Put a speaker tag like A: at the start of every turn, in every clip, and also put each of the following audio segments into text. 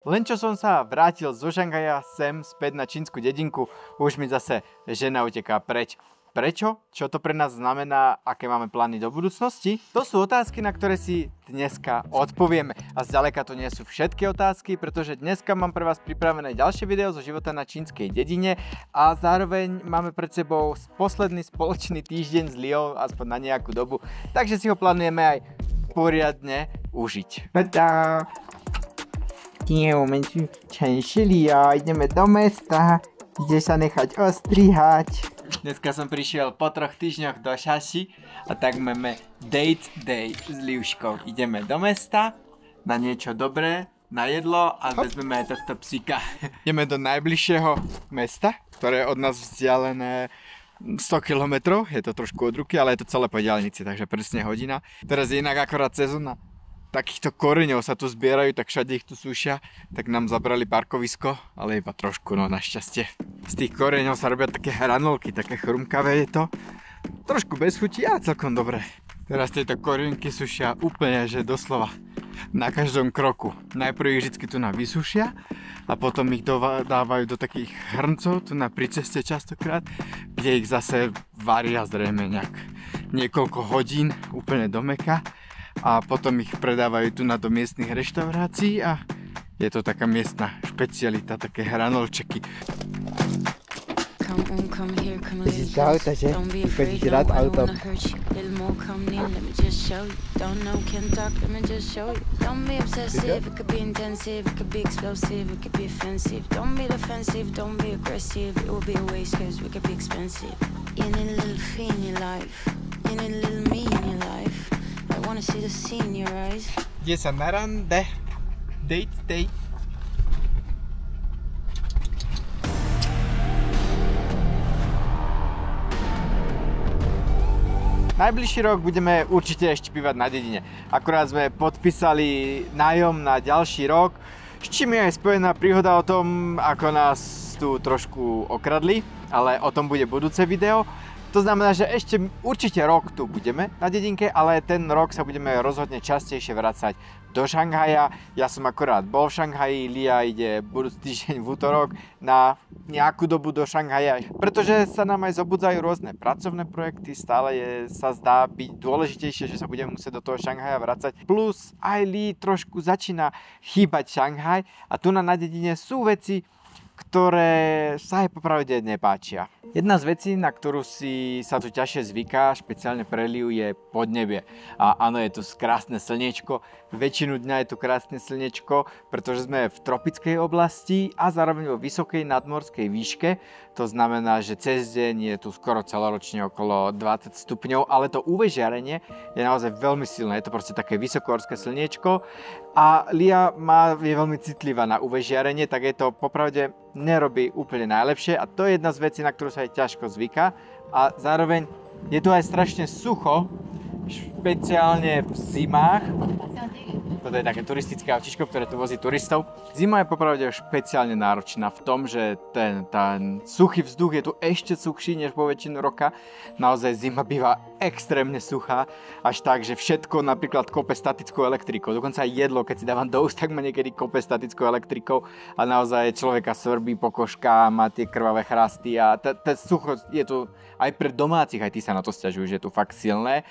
A: Len čo som sa vrátil zo Šanghaja sem späť na čínsku dedinku, už mi zase žena uteká preč. Prečo? Čo to pre nás znamená? Aké máme plány do budúcnosti? To sú otázky, na ktoré si dneska odpovieme. A zďaleka to nie sú všetky otázky, pretože dneska mám pre vás pripravené ďalšie video zo života na čínskej dedine a zároveň máme pred sebou posledný spoločný týždeň s Liou, aspoň na nejakú dobu, takže si ho plánujeme aj poriadne užiť. Tada! 今天我们去城市里哦，ideme do mesta, ide sa nechať ostrihať. Dneska som prišiel po 3 týždňoch do Shaši a tak máme date day s Liuškou. Ideme do mesta na niečo dobré, na jedlo a vezmeme aj tohto psíka. Ideme do najbližšieho mesta, ktoré je od nás vzdialené 100 km, je to trošku od ruky, ale je to celé po diaľnici, takže presne hodina. Teraz je inak akorát sezóna takýchto koreňov sa tu zbierajú, tak všade ich tu sušia, tak nám zabrali parkovisko, ale iba trošku, no našťastie. Z tých koreňov sa robia také hranolky, také chrumkavé je to. Trošku bez chuti a celkom dobré. Teraz tieto korienky sušia úplne, že doslova na každom kroku. Najprv ich vždycky tu vysušia a potom ich dávajú do takých hrncov, tu pri ceste častokrát, kde ich zase varia zrejme niekoľko hodín úplne do mäka. A potom ich predávajú tu do miestnych reštaurácií a je to taká miestna špecialita, také hranolčeky. Ježiš, auta, že? Chodíš rád autom. Ide sa na rande, date day. Najbližší rok budeme určite ešte bývať na dedine. Akurát sme podpísali nájom na ďalší rok, s čím je aj spojená príhoda o tom, ako nás tu trošku okradli, ale o tom bude budúce video. To znamená, že ešte určite rok tu budeme na dedinke, ale ten rok sa budeme rozhodne častejšie vracať do Šanghaja. Ja som akorát bol v Šanghaji, Lia ide budúci týždeň v útorok na nejakú dobu do Šanghaja, pretože sa nám aj zobudzajú rôzne pracovné projekty, stále sa zdá byť dôležitejšie, že sa budeme musieť do toho Šanghaja vracať. Plus aj Lee trošku začína chýbať Šanghaj a tu na dedine sú veci, ktoré sa aj popravde nepáčia. Jedna z vecí, na ktorú sa tu ťažšie zvyká, špeciálne pre Liu, je podnebie. A áno, je tu krásne slniečko, väčšinu dňa je tu krásne slniečko, pretože sme v tropickej oblasti a zároveň vo vysokej nadmorskej výške. To znamená, že cez deň je tu skoro celoročne okolo 20 stupňov, ale to UV žiarenie je naozaj veľmi silné. Je to proste také vysokohorské slniečko a Lia je veľmi citlivá na UV žiarenie, tak je to popravde nerobí úplne najlepšie a to je jedna z vecí, na ktorú sa aj ťažko zvyká a zároveň je tu aj strašne sucho, špeciálne v zimách. Toto je také turistické autíčko, ktoré tu vozí turistov. Zima je popravde špeciálne náročná v tom, že ten suchý vzduch je tu ešte suchší než vo väčšinu roka. Naozaj zima býva extrémne suchá, až tak, že všetko napríklad kope statickou elektrikou. Dokonca aj jedlo, keď si dávam do úst, tak ma niekedy kope statickou elektrikou a naozaj človeka svrbí pokožka, má tie krvavé chrasty a sucho je tu aj pre domácich, aj tí sa na to sťažujú, že je tu fakt silné.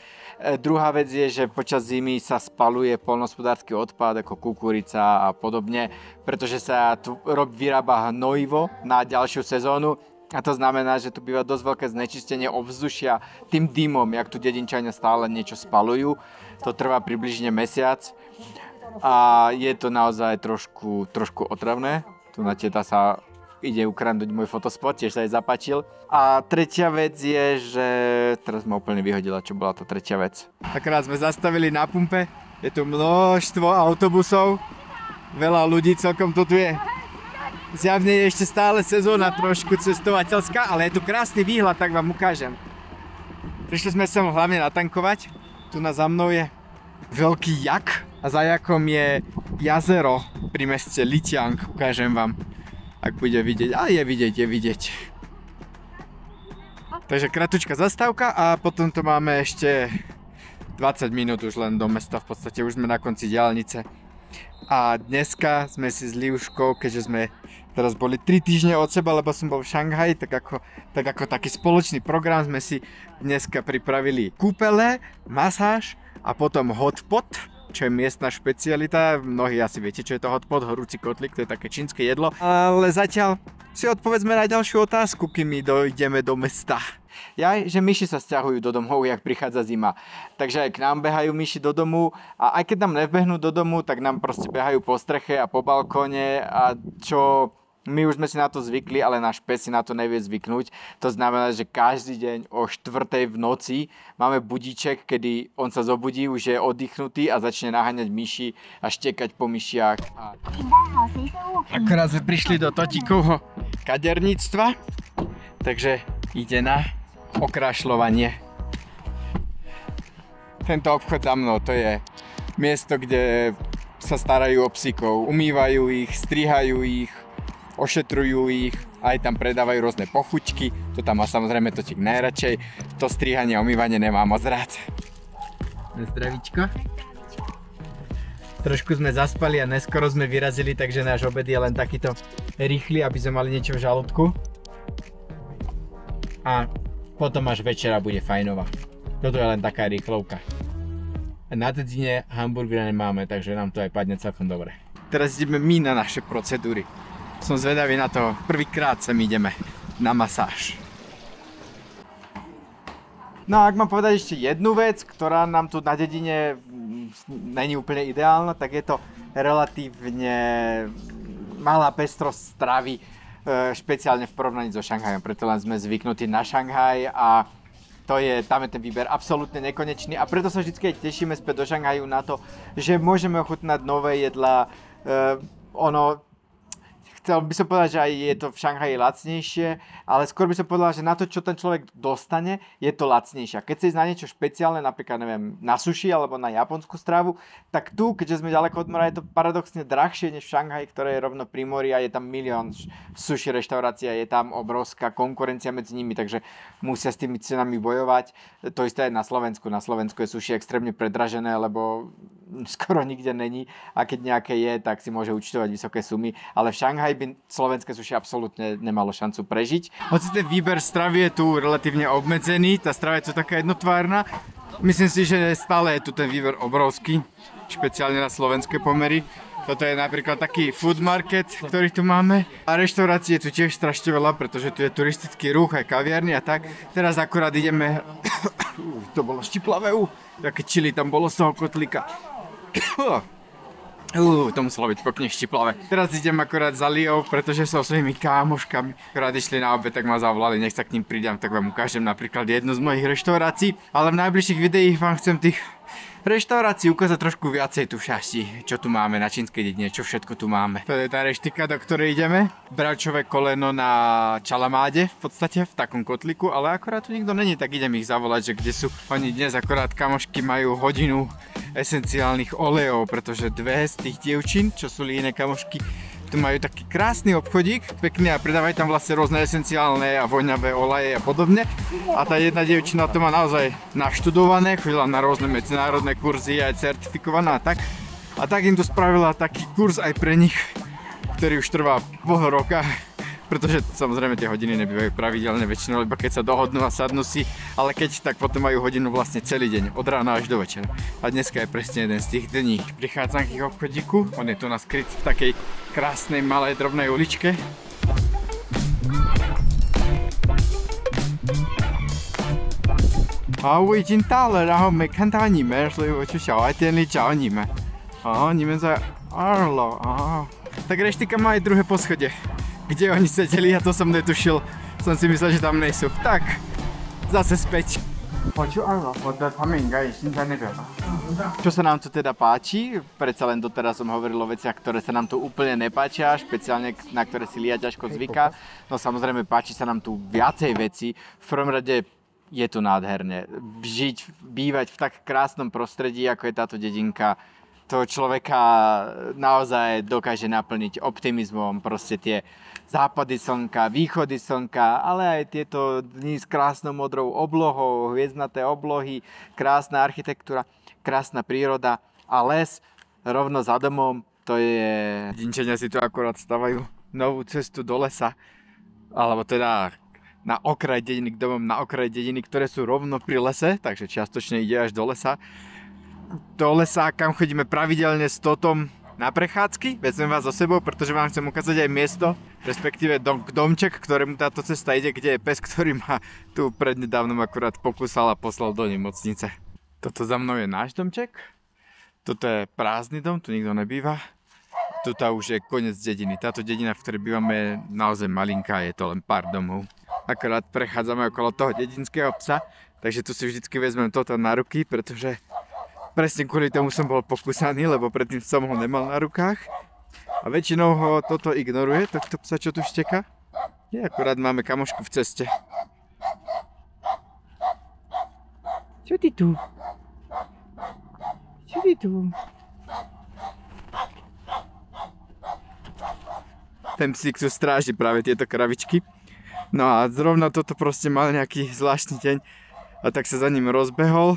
A: Druhá vec je, že počas zimy sa spaluje poľnohospodársky odpad ako kukurica a podobne, pretože sa tu vyrába hnojivo na ďalšiu sezónu a to znamená, že tu býva dosť veľké znečistenie ovzdušia tým dymom, jak tu dedinčania stále niečo spalujú. To trvá približne mesiac a je to naozaj trošku otravné. Tu na teta sa ide ukradnúť môj fotospot, tiež sa jej zapáčil. A tretia vec je, že teraz ma úplne vyhodila, čo bola tá tretia vec. Akorát sme zastavili na pumpe, je tu množstvo autobusov, veľa ľudí celkom tu je. Zjavne je ešte stále sezóna trošku cestovateľská, ale je tu krásny výhľad, tak vám ukážem. Prišli sme sem hlavne natankovať, tu za mnou je veľký jak a za jakom je jazero pri meste Lijiang, ukážem vám. Ak bude vidieť, a je vidieť. Takže kratučká zastávka a potom to máme ešte 20 minút už len do mesta, v podstate už sme na konci diaľnice. A dneska sme si s Liuškou, keďže sme teraz boli 3 týždne od seba, lebo som bol v Šanghaji, tak ako taký spoločný program sme si dneska pripravili kúpele, masáž a potom hotpot, čo je miestna špecialita. Mnohí asi viete, čo je to hotpot, horúci kotlik, to je také čínske jedlo. Ale zatiaľ si odpovedzme na ďalšiu otázku, kým my dojdeme do mesta. Že myši sa sťahujú do domov, jak prichádza zima. Takže aj k nám behajú myši do domu a aj keď nám nebehnú do domu, tak nám proste behajú po streche a po balkóne a čo my už sme si na to zvykli, ale náš pes si na to nevie zvyknúť. To znamená, že každý deň o 4:00 v noci máme budíček, kedy on sa zobudí, už je oddychnutý a začne naháňať myši a štekať po myšiach. Akorát sme prišli do Totikovho kaderníctva, takže ide na okrašľovanie. Tento obchod za mnou, to je miesto, kde sa starajú o psíkov. Umývajú ich, strihajú ich, ošetrujú ich, aj tam predávajú rôzne pochuťky. To tam má samozrejme Totik najradšej. To strihanie a umývanie nemá moc rád. Zdravíčko. Trošku sme zaspali a neskoro sme vyrazili, takže náš obed je len takýto rýchly, aby sme mali niečo v žalúdku. A potom až večera bude fajnová. Toto je len taká rýchlovka. Na dedine hamburgery nemáme, takže nám to aj padne celkom dobre. Teraz ideme my na naše procedúry. Som zvedavý na to, prvýkrát sem ideme na masáž. No a ak mám povedať ešte jednu vec, ktorá nám tu na dedine není úplne ideálna, tak je to relatívne malá pestrosť stravy, špeciálne v porovnaní so Šanghajom, preto len sme zvyknutí na Šanghaj a tam je ten výber absolútne nekonečný a preto sa vždy tešíme späť do Šanghaju na to, že môžeme ochutnať nové jedlá. Chcel by som povedať, že aj je to v Šanghaji lacnejšie, ale skôr by som povedal, že na to, čo ten človek dostane, je to lacnejšie. Keď sa ísť na niečo špeciálne, napríklad neviem, na sushi alebo na japonskú stravu, tak tu, keďže sme ďaleko od mora, je to paradoxne drahšie než v Šanghaji, ktoré je rovno pri mori a je tam milión sushi reštaurácií a je tam obrovská konkurencia medzi nimi, takže musia s tými cenami bojovať. To isté aj na Slovensku. Na Slovensku je sushi extrémne predražené, lebo skoro nikde není a keď nejaké je, tak si môže účtovať vysoké sumy, ale v Šanghaji by slovenské sushi absolútne nemalo šancu prežiť. Hoci ten výber stravy je tu relatívne obmedzený, tá strava je tu taká jednotvárna, myslím si, že stále je tu ten výber obrovský, špeciálne na slovenské pomery. Toto je napríklad taký food market, ktorý tu máme. A reštaurácií je tu tiež strašne veľa, pretože tu je turistický ruch, aj kaviarny a tak. Teraz akurát ideme... to bolo štiplavé, aké čili tam bolo z toho kotlíka. To muselo byť pekne štiplavé. Teraz idem akorát za Liou, pretože som svojimi kámoškami akorát išli na obed, tak ma zavolali, nech sa k ním pridám, tak vám ukážem napríklad jednu z mojich reštaurácií. Ale v najbližších videích vám chcem tých reštaurácií ukázať trošku viacej tu v Šašti, čo tu máme na čínskej dedine, čo všetko tu máme. To je tá reštika, do ktorej ideme. Bravčové koleno na Čalamáde, v podstate v takom kotliku, ale akorát tu nikto není, tak idem ich zavolať, že kde sú. Oni dnes akorát kamošky majú hodinu esenciálnych olejov, pretože dve z tých dievčín, čo sú líne kamošky, tu majú taký krásny obchodík, pekný a predávajú tam vlastne rôzne esenciálne a voňavé oleje a podobne. A tá jedna dievčina to má naozaj naštudované, chodila na rôzne medzinárodné kurzy, aj certifikovaná a tak. A tak im tu spravila taký kurz aj pre nich, ktorý už trvá pol roka. Pretože samozrejme tie hodiny nebývajú pravidelne väčšinou, iba keď sa dohodnú a sadnú si, ale keď tak potom majú hodinu vlastne celý deň, od rána až do večera. A dneska je presne jeden z tých dní. Prichádzam k ich obchodíku, on je tu naskryt v takej krásnej malej drobnej uličke.我已经到了，然后没看到你们，所以我去小卖店里找你们。你们在2楼啊。Tak reštika má aj druhé poschodie, kde oni sedeli, ja to som netušil, som si myslel, že tam nejsou. Tak, zase späť. Čo sa nám tu teda páči? Predsa len doteraz som hovoril o veciach, ktoré sa nám tu úplne nepáčia, špeciálne na ktoré si Lia ťažko zvyká. No samozrejme páči sa nám tu viacej veci. V prvom rade je tu nádherné. Bývať v tak krásnom prostredí, ako je táto dedinka, to človeka naozaj dokáže naplniť optimizmom, proste tie západy slnka, východy slnka, ale aj tieto dni s krásnou modrou oblohou, hviezdnaté oblohy, krásna architektúra, krásna príroda a les. rovno za domom, to je... Dedinčania si tu akorát stavajú novú cestu do lesa, alebo teda na okraj dediny, k domom na okraj dediny, ktoré sú rovno pri lese, takže čiastočne ide až do lesa. Do lesa, kam chodíme pravidelne s Totom na prechádzky, vezmem vás so sebou, pretože vám chcem ukázať aj miesto, respektíve domček, ktorému táto cesta ide, kde je pes, ktorý ma tu prednedávnom akurát pokúsal a poslal do nemocnice. Toto za mnou je náš domček, toto je prázdny dom, tu nikto nebýva. Tuto už je koniec dediny. Táto dedina, v ktorej bývame, je naozaj malinká, je to len pár domov. Akorát prechádzame okolo toho dedinského psa, takže tu si vždycky vezmem toto na ruky, pretože presne kvôli tomu som bol pokúsaný, lebo predtým som ho nemal na rukách. A väčšinou ho toto ignoruje, tohto psa, čo tu šteká. Je, akorát máme kamošku v ceste. Čo ty tu? Čo ty tu? Ten psík tu stráži práve tieto kravičky. No a zrovna toto proste mal nejaký zvláštny deň a tak sa za ním rozbehol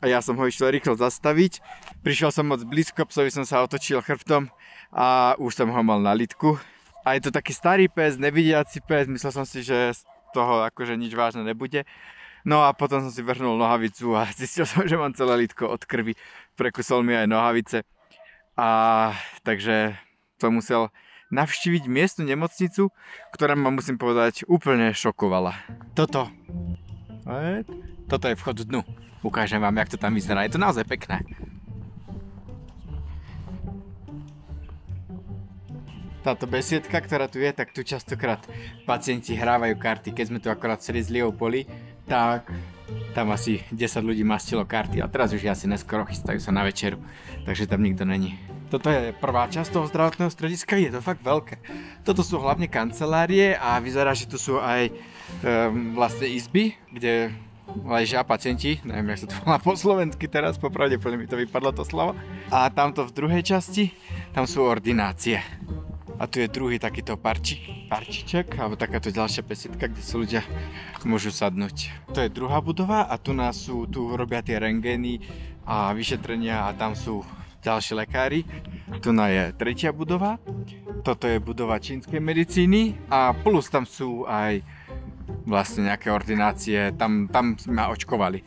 A: a ja som ho išiel rýchlo zastaviť. Prišiel som moc blízko, psovi som sa otočil chrbtom a už som ho mal na lidku. A je to taký starý pes, nevidiaci pes, myslel som si, že z toho akože nič vážne nebude. No a potom som si vrhnul nohavicu a zistil som, že mám celé lidko od krvi. Prekusol mi aj nohavice. A takže som musel navštíviť miestnu nemocnicu, ktorá ma, musím povedať, úplne šokovala. Toto je vchod dnu. Ukážem vám, jak to tam vyzerá. Je to naozaj pekné. Táto besiedka, ktorá tu je, tak tu častokrát pacienti hrávajú karty. Keď sme tu akorát celý z Leopoli, tak tam asi 10 ľudí mastilo karty a teraz už je asi neskoro, chystajú sa na večeru, takže tam nikto není. Toto je prvá časť toho zdravotného strediska, je to fakt veľké. Toto sú hlavne kancelárie a vyzerá, že tu sú aj vlastne izby, kde ležia pacienti, neviem, jak sa to volá po slovensky teraz, popravde mi to vypadlo to slovo. A tamto v druhej časti, tam sú ordinácie. A tu je druhý takýto parčiček, alebo takáto ďalšia pesítka, kde si ľudia môžu sadnúť. To je druhá budova a tu robia tie rentgény a vyšetrenia a tam sú ďalší lekári. Tu je tretia budova, toto je budova čínskej medicíny a plus tam sú aj vlastne nejaké ordinácie, tam ma očkovali.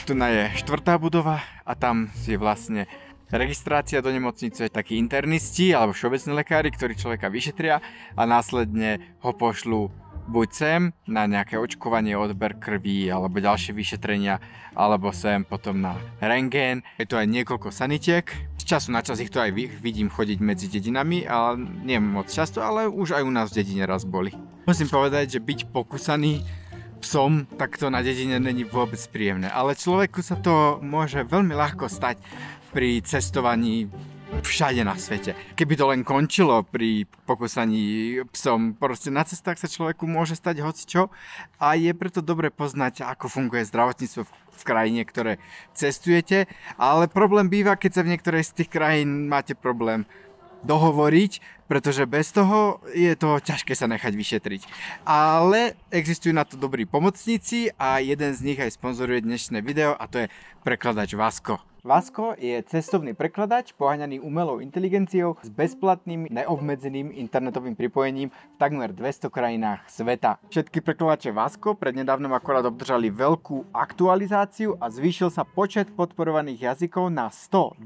A: Tu je štvrtá budova a tam je vlastne registrácia do nemocnice, takí internisti alebo všeobecní lekári, ktorí človeka vyšetria a následne ho pošlú buď sem na nejaké očkovanie, odber krví alebo ďalšie vyšetrenia, alebo sem potom na rentgén. Je tu aj niekoľko sanitiek. Z času na čas ich tu aj vidím chodiť medzi dedinami, ale nie moc často, ale už aj u nás v dedine raz boli. Musím povedať, že byť pokúsaný psom takto na dedine není vôbec príjemné, ale človeku sa to môže veľmi ľahko stať pri cestovaní všade na svete. Keby to len končilo pri pokúsaní psom, proste na cestách sa človeku môže stať hocičo a je preto dobre poznať, ako funguje zdravotníctvo v krajine, ktoré cestujete, ale problém býva, keď sa v niektorej z tých krajín máte problém dohovoriť, pretože bez toho je to ťažké sa nechať vyšetriť. Ale existujú na to dobrí pomocníci a jeden z nich aj sponzoruje dnešné video a to je prekladač Vasco. Vasco je cestovný prekladač poháňaný umelou inteligenciou s bezplatným, neobmedzeným internetovým pripojením v takmer 200 krajinách sveta. Všetky prekladače Vasco prednedávnom akorát obdržali veľkú aktualizáciu a zvýšil sa počet podporovaných jazykov na 112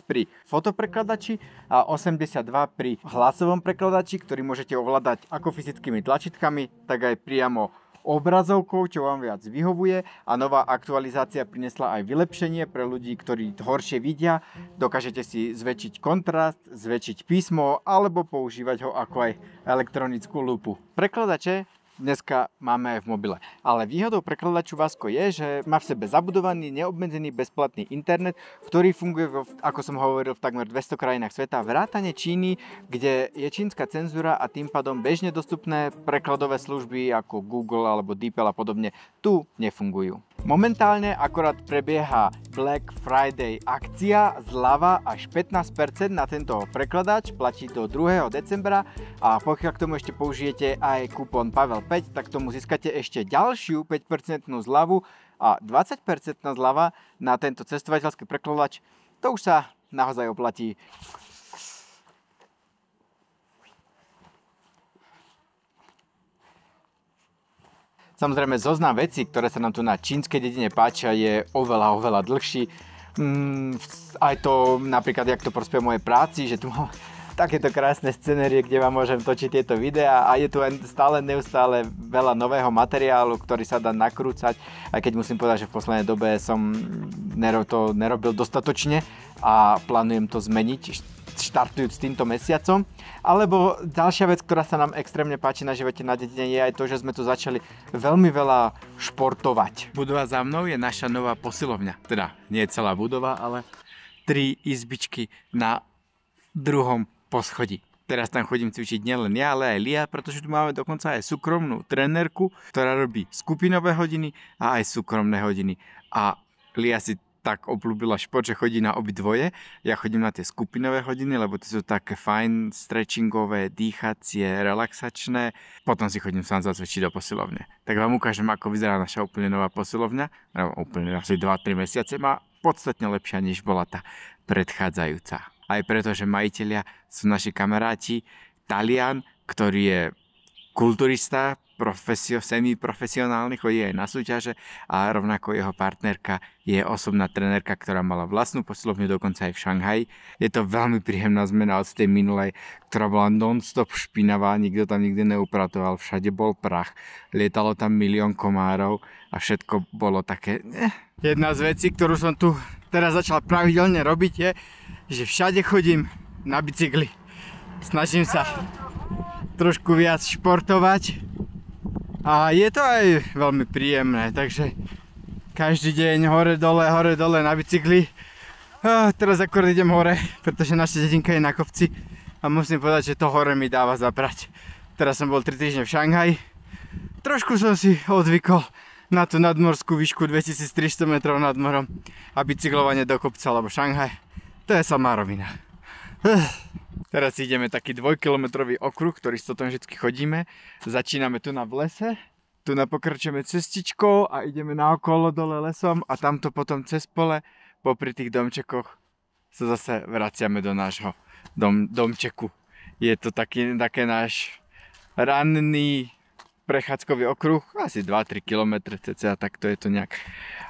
A: pri fotoprekladači a 82 pri hlasovom prekladači, ktorý môžete ovládať ako fyzickými tlačítkami, tak aj priamo obrazovkou, čo vám viac vyhovuje, a nová aktualizácia priniesla aj vylepšenie pre ľudí, ktorí horšie vidia. Dokážete si zväčšiť kontrast, zväčšiť písmo alebo používať ho ako aj elektronickú lupu. Prekladače dneska máme aj v mobile. Ale výhodou prekladaču Vasco je, že má v sebe zabudovaný neobmedzený bezplatný internet, ktorý funguje, ako som hovoril, v takmer 200 krajinách sveta, vrátane Číny, kde je čínska cenzúra a tým pádom bežne dostupné prekladové služby ako Google alebo DeepL a podobne tu nefungujú. Momentálne akorát prebieha Black Friday akcia, zľava až 15% na tento prekladač, platí do 2. decembra a pokiaľ k tomu ešte použijete aj kupón Pavel 5, tak tomu získate ešte ďalšiu 5% zľavu a 20% zľava na tento cestovateľský prekladač. To už sa naozaj oplatí. Samozrejme, zoznam vecí, ktoré sa nám tu na čínskej dedine páčia, je oveľa dlhší. Aj to napríklad, jak to prospie mojej práci, že tu mám takéto krásne scenérie, kde vám môžem točiť tieto videá a je tu neustále veľa nového materiálu, ktorý sa dá nakrúcať, aj keď musím povedať, že v poslednej dobe som to nerobil dostatočne a plánujem to zmeniť, štartujúc týmto mesiacom. Alebo ďalšia vec, ktorá sa nám extrémne páči na živote na dedine, je aj to, že sme tu začali veľmi veľa športovať. Budova za mnou je naša nová posilovňa. Teda nie je celá budova, ale 3 izbičky na 2. poschodí. Teraz tam chodím cvičiť nielen ja, ale aj Lia, pretože tu máme dokonca aj súkromnú trenérku, ktorá robí skupinové hodiny a aj súkromné hodiny. A Lia si tak obľúbila šport, že chodí na obidvoje. Ja chodím na tie skupinové hodiny, lebo tie sú také fajn, stretchingové, dýchacie, relaxačné. Potom si chodím sám zacvičiť do posilovne. Tak vám ukážem, ako vyzerá naša úplne nová posilovňa. Úplne asi 2-3 mesiace má podstatne lepšia, než bola tá predchádzajúca. Aj preto, že majitelia sú naši kamaráti. Talian, ktorý je kulturista, semi-profesionálny, chodí aj na súťaže a rovnako jeho partnerka je osobná trenérka, ktorá mala vlastnú posilovňu dokonca aj v Šanghaji. Je to veľmi príjemná zmena od tej minulej, ktorá bola non-stop špinavá, nikto tam nikdy neupratoval, všade bol prach, lietalo tam milión komárov a všetko bolo také... Jedna z vecí, ktorú som tu teraz začal pravidelne robiť je, že všade chodím na bicykli. Snažím sa trošku viac športovať a je to aj veľmi príjemné, takže každý deň hore dole na bicykli. Teraz akorát idem hore, pretože naša dedinka je na kopci a musím povedať, že to hore mi dáva zaprať. Teraz som bol 3 týždne v Šanghaji, trošku som si odvykol na tú nadmorskú výšku 2300 metrov nad morom a bicyklovanie do kopca, lebo Šanghaj, to je samá rovina. Teraz ideme taký 2-kilometrový okruh, ktorý s tom vždy chodíme. Začíname tu v lese, tu pokračujeme cestičkou a ideme naokolo dole lesom a tamto potom cez pole, popri tých domčekoch sa zase vraciame do nášho domčeku. Je to také náš ranný prechádzkový okruh, asi 2-3 km cca, tak to je to nejak.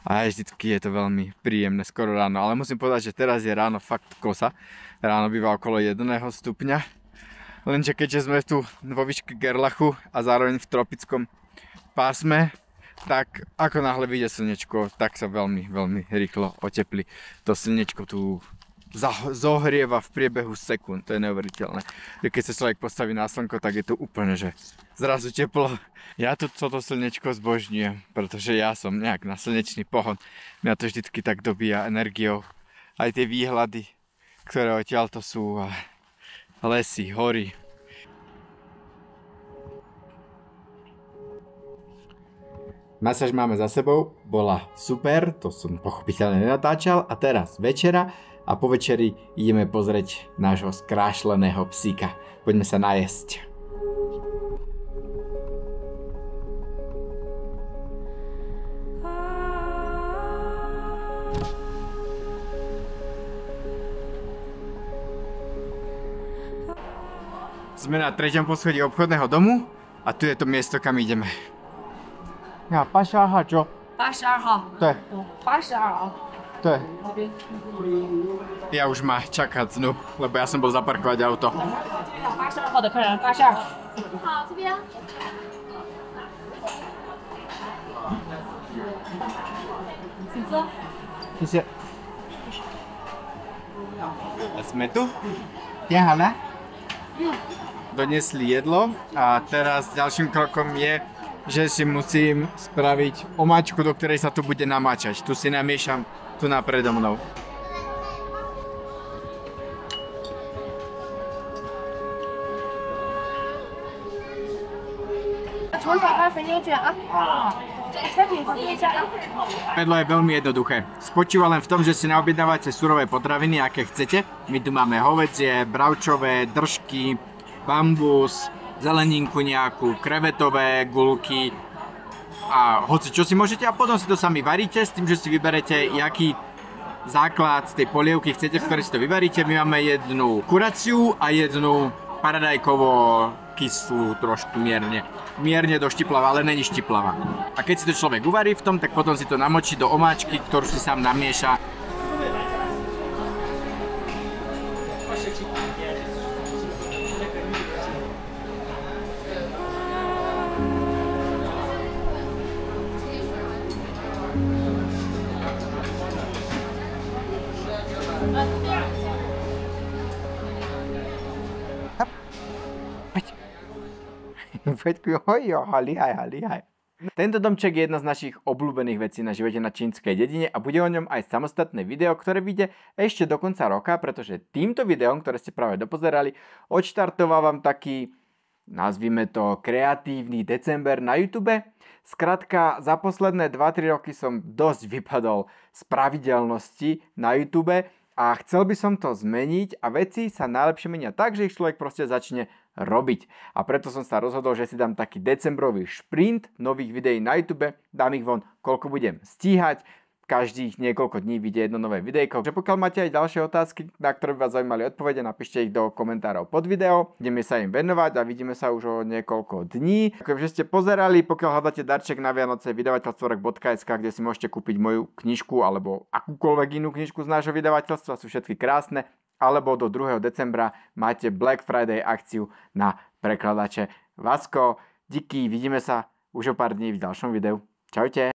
A: A vždycky je to veľmi príjemné, skoro ráno. Ale musím povedať, že teraz je ráno fakt kosa. Ráno býva okolo 1 stupňa. Lenže keďže sme tu vo výške Gerlachu a zároveň v tropickom pásme, tak ako náhle vyjde slnečko, tak sa veľmi rýchlo oteplí. To slnečko tu zohrieva v priebehu sekúnd, to je neuveriteľné. Keď sa človek postaví na slnko, tak je to úplne, že zrazu teplo. Ja toto slnečko zbožňujem, pretože ja som nejak na slnečný pohon. Mňa to vždycky tak dobíja energiou. Aj tie výhľady, ktoré odtiaľto sú, lesy, hory. Masáž máme za sebou, bola super, to som pochopiteľne nenatáčal a teraz večera a po večeri ideme pozrieť nášho skrášleného psíka. Poďme sa najesť. Sme na 3. poschodí obchodného domu a tu je to miesto, kam ideme. Ja, 82号就
B: 82号。
A: 对
B: 82号。
A: 对。Ja už ma čaká dnu, lebo ja som bol zaparkovať auto.
B: 82号的客人，82。好，这边。请坐。
A: 谢谢。Sme tu? Tiahala? Doniesli jedlo a teraz ďalším krokom je, že si musím spraviť omáčku, do ktorej sa tu bude namáčať. Tu si namiešam tu predo mnou. Jedlo je veľmi jednoduché. Spočíva len v tom, že si naobjednávate surové potraviny, aké chcete. My tu máme hovädzie, bravčové, držky, bambus, zeleninku nejakú, krevetové guľky a hoci čo si môžete a potom si to sami varíte s tým, že si vyberete, základ z tej polievky chcete, v ktorej si to vyvaríte. My máme jednu kuraciu a jednu paradajkovo kyslú, trošku mierne doštiplavá, ale není štiplavá. A keď si to človek uvarí v tom, tak potom si to namočí do omáčky, ktorú si sám namieša. Peťku, lihaj. Tento domček je jedna z našich obľúbených vecí na živote na čínskej dedine a bude o ňom aj samostatné video, ktoré vyjde ešte do konca roka, pretože týmto videom, ktoré ste práve dopozerali, odštartovávam taký, nazvime to, kreatívny december na YouTube. Skrátka, za posledné 2-3 roky som dosť vypadol z pravidelnosti na YouTube a chcel by som to zmeniť a veci sa najlepšie menia tak, že ich človek proste začne robiť. A preto som sa rozhodol, že si dám taký decembrový šprint nových videí na YouTube, dám ich von, koľko budem stíhať. Každých niekoľko dní vyjde jedno nové videjko. Že pokiaľ máte aj ďalšie otázky, na ktoré by vás zaujímali odpovede, napíšte ich do komentárov pod video. Ideme sa im venovať a vidíme sa už o niekoľko dní. Ďakujem, že ste pozerali. Pokiaľ hľadáte darček na Vianoce, vydavateľstvo.sk, kde si môžete kúpiť moju knižku alebo akúkoľvek inú knižku z nášho vydavateľstva, sú všetky krásne. Alebo do 2. decembra máte Black Friday akciu na prekladače. Vasko, díky, vidíme sa už o pár dní v ďalšom videu. Čaute.